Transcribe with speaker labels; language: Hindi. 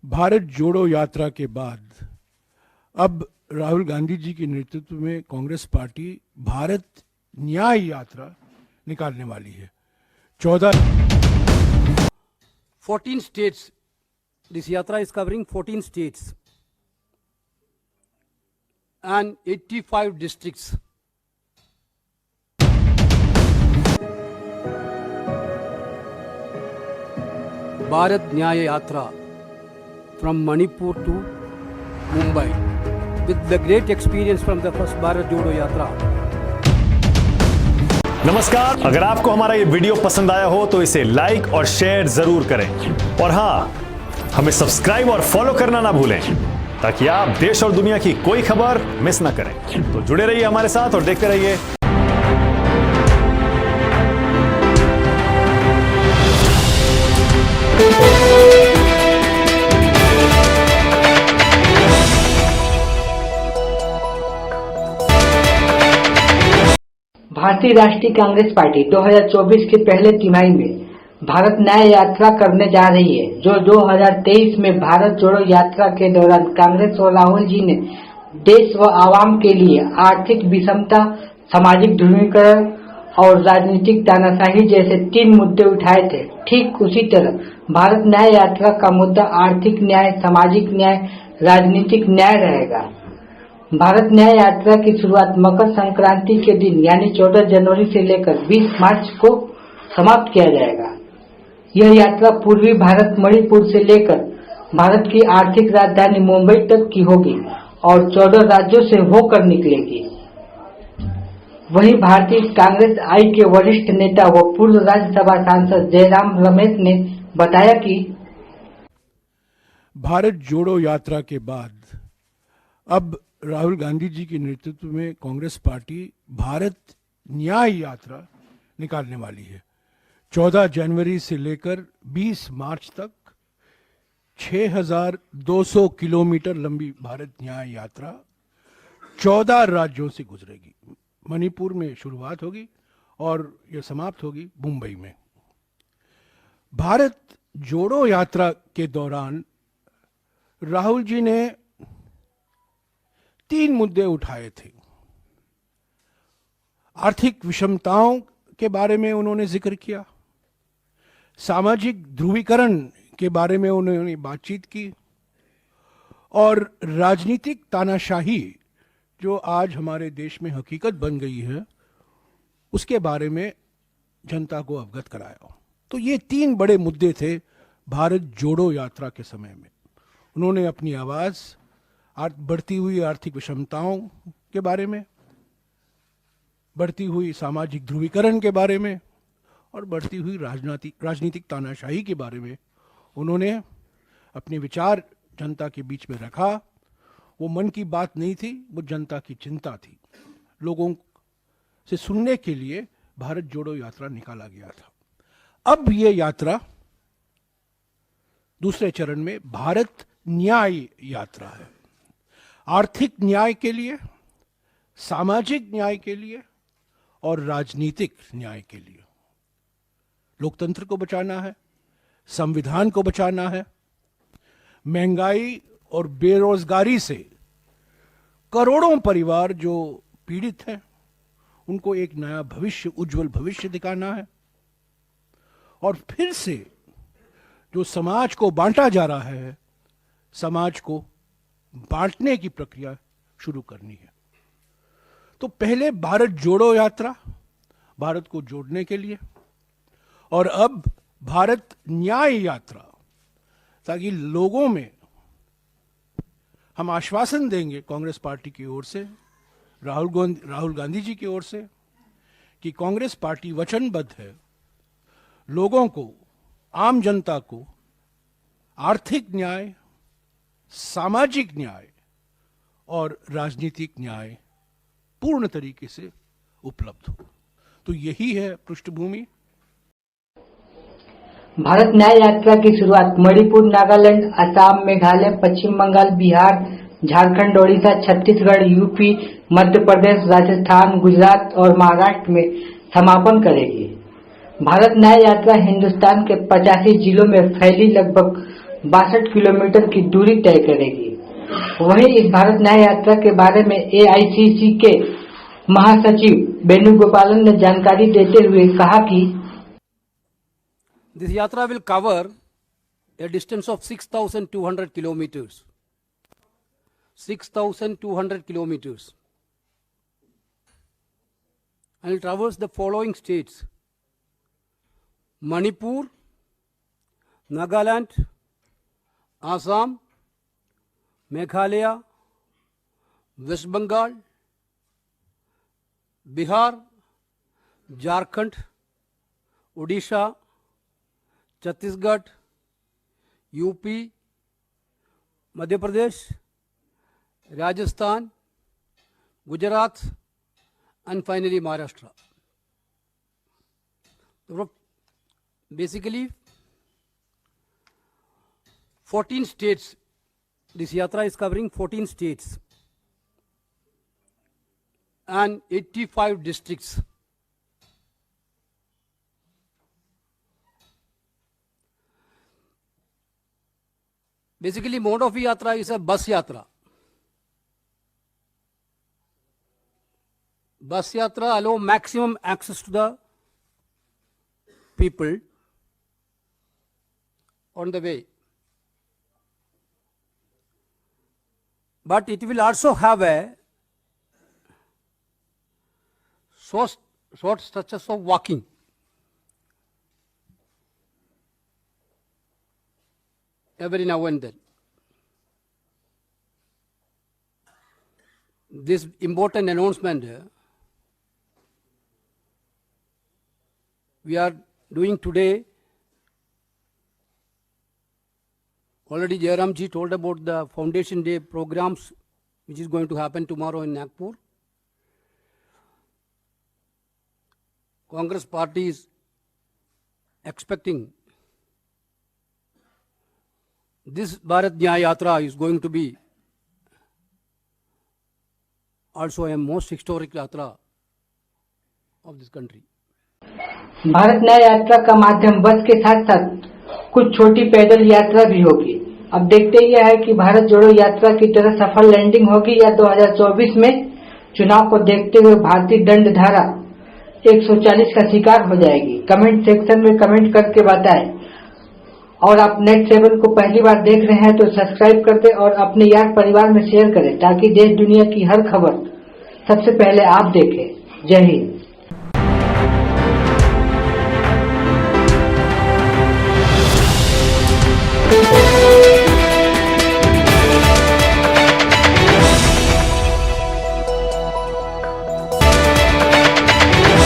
Speaker 1: भारत जोड़ो यात्रा के बाद अब राहुल गांधी जी के नेतृत्व में कांग्रेस पार्टी भारत न्याय यात्रा निकालने वाली है।
Speaker 2: 14 states. This yatra is covering 14 states and 85 districts. Bharat Nyaya Yatra from Manipur to Mumbai with the great experience from the first Bharat Jodo Yatra.
Speaker 3: नमस्कार, अगर आपको हमारा ये वीडियो पसंद आया हो तो इसे लाइक और शेयर जरूर करें और हाँ, हमें सब्सक्राइब और फॉलो करना ना भूलें ताकि आप देश और दुनिया की कोई खबर मिस ना करें। तो जुड़े रहिए हमारे साथ और देखते रहिए।
Speaker 4: भारतीय राष्ट्रीय कांग्रेस पार्टी 2024 की पहले तिमाही में भारत न्याय यात्रा करने जा रही है, जो 2023 में भारत जोड़ो यात्रा के दौरान कांग्रेस और राहुल जी ने देश व आवाम के लिए आर्थिक विषमता, सामाजिक ध्रुवीकरण और राजनीतिक तानाशाही जैसे 3 मुद्दे उठाए थे। ठीक उसी तरह भारत न्याय यात्रा का मुद्दा आर्थिक न्याय, सामाजिक न्याय, राजनीतिक न्याय रहेगा। भारत न्याय यात्रा की शुरुआत मकर संक्रांति के दिन यानी 14 जनवरी से लेकर 20 मार्च को समाप्त किया जाएगा। यह यात्रा पूर्वी भारत मणिपुर से लेकर भारत की आर्थिक राजधानी मुंबई तक की होगी और 14 राज्यों से होकर निकलेगी। वहीं भारतीय कांग्रेस आई के वरिष्ठ नेता व पूर्व राज्यसभा सांसद जयराम रमेश ने बताया कि
Speaker 1: भारत जोड़ो यात्रा के बाद अब राहुल गांधी जी के नेतृत्व में कांग्रेस पार्टी भारत न्याय यात्रा निकालने वाली है। 14 जनवरी से लेकर 20 मार्च तक 6,200 किलोमीटर लंबी भारत न्याय यात्रा 14 राज्यों से गुजरेगी। मणिपुर में शुरुआत होगी और यह समाप्त होगी मुंबई में। भारत जोड़ो यात्रा के दौरान राहुल जी ने 3 मुद्दे उठाए थे। आर्थिक विषमताओं के बारे में उन्होंने जिक्र किया, सामाजिक ध्रुवीकरण के बारे में उन्होंने बातचीत की और राजनीतिक तानाशाही जो आज हमारे देश में हकीकत बन गई है उसके बारे में जनता को अवगत कराया। तो ये 3 बड़े मुद्दे थे भारत जोड़ो यात्रा के समय में। उन्होंने अपनी आवाज़ बढ़ती हुई आर्थिक विषमताओं के बारे में, बढ़ती हुई सामाजिक ध्रुवीकरण के बारे में और बढ़ती हुई राजनीतिक तानाशाही के बारे में उन्होंने अपने विचार जनता के बीच में रखा। वो मन की बात नहीं थी, वो जनता की चिंता थी। लोगों से सुनने के लिए भारत जोड़ो यात्रा निकाला गया था। अब ये यात्रा दूसरे चरण में भारत न्याय यात्रा है। आर्थिक न्याय के लिए, सामाजिक न्याय के लिए और राजनीतिक न्याय के लिए। लोकतंत्र को बचाना है, संविधान को बचाना है। महंगाई और बेरोजगारी से करोड़ों परिवार जो पीड़ित हैं उनको एक नया भविष्य, उज्जवल भविष्य दिखाना है। और फिर से जो समाज को बांटा जा रहा है, समाज को बांटने की प्रक्रिया शुरू करनी है। तो पहले भारत जोड़ो यात्रा भारत को जोड़ने के लिए, और अब भारत न्याय यात्रा, ताकि लोगों में हम आश्वासन देंगे कांग्रेस पार्टी की ओर से, राहुल गांधी जी की ओर से, कि कांग्रेस पार्टी वचनबद्ध है लोगों को, आम जनता को आर्थिक न्याय, सामाजिक न्याय और राजनीतिक न्याय पूर्ण तरीके से उपलब्ध हो। तो यही है पृष्ठभूमि।
Speaker 4: भारत न्याय यात्रा की शुरुआत मणिपुर, नागालैंड, असम, मेघालय, पश्चिम बंगाल, बिहार, झारखंड, ओडिशा, छत्तीसगढ़, यूपी, मध्य प्रदेश, राजस्थान, गुजरात और महाराष्ट्र में समापन करेगी। भारत न्याय यात्रा हिंदुस्तान के 85 जिलों में फैली लगभग 62 किलोमीटर की दूरी तय करेगी। वहीं इस भारत न्याय यात्रा के बारे में AICC के महासचिव वेणुगोपालन ने जानकारी देते हुए कहा कि
Speaker 2: This yatra will cover a distance of 6,200 kilometers. 6,200 kilometers. And will traverse the following states: Manipur, Nagaland, Assam, Meghalaya, West Bengal, Bihar, Jharkhand, Odisha, Chhattisgarh, UP, Madhya Pradesh, Rajasthan, Gujarat, and finally Maharashtra. Basically, 14 states. This yatra is covering 14 states and 85 districts. Basically, mode of yatra is a bus yatra. Bus yatra allow maximum access to the people on the way. But it will also have a short stretches of walking. Every now and then. This important announcement we are doing today. Already Jairamji told about the Foundation Day programs which is going to happen tomorrow in Nagpur. Congress party is expecting this Bharat Nyaya Yatra is going to be also a most historic yatra of this country.
Speaker 4: Bharat न्याय यात्रा का माध्यम बस के साथ साथ कुछ छोटी पैदल यात्रा भी होगी। अब देखते यह है कि भारत जोड़ो यात्रा की तरह सफल लैंडिंग होगी या 2024 में चुनाव को देखते हुए भारतीय दंड धारा 140 का शिकार हो जाएगी। कमेंट सेक्शन में कमेंट करके बताएं। और आप नेट 7 को पहली बार देख रहे हैं तो सब्सक्राइब कर दें और अपने यार परिवार में शेयर करें ताकि देश दुनिया की हर खबर सबसे पहले आप देखें। जय हिंद।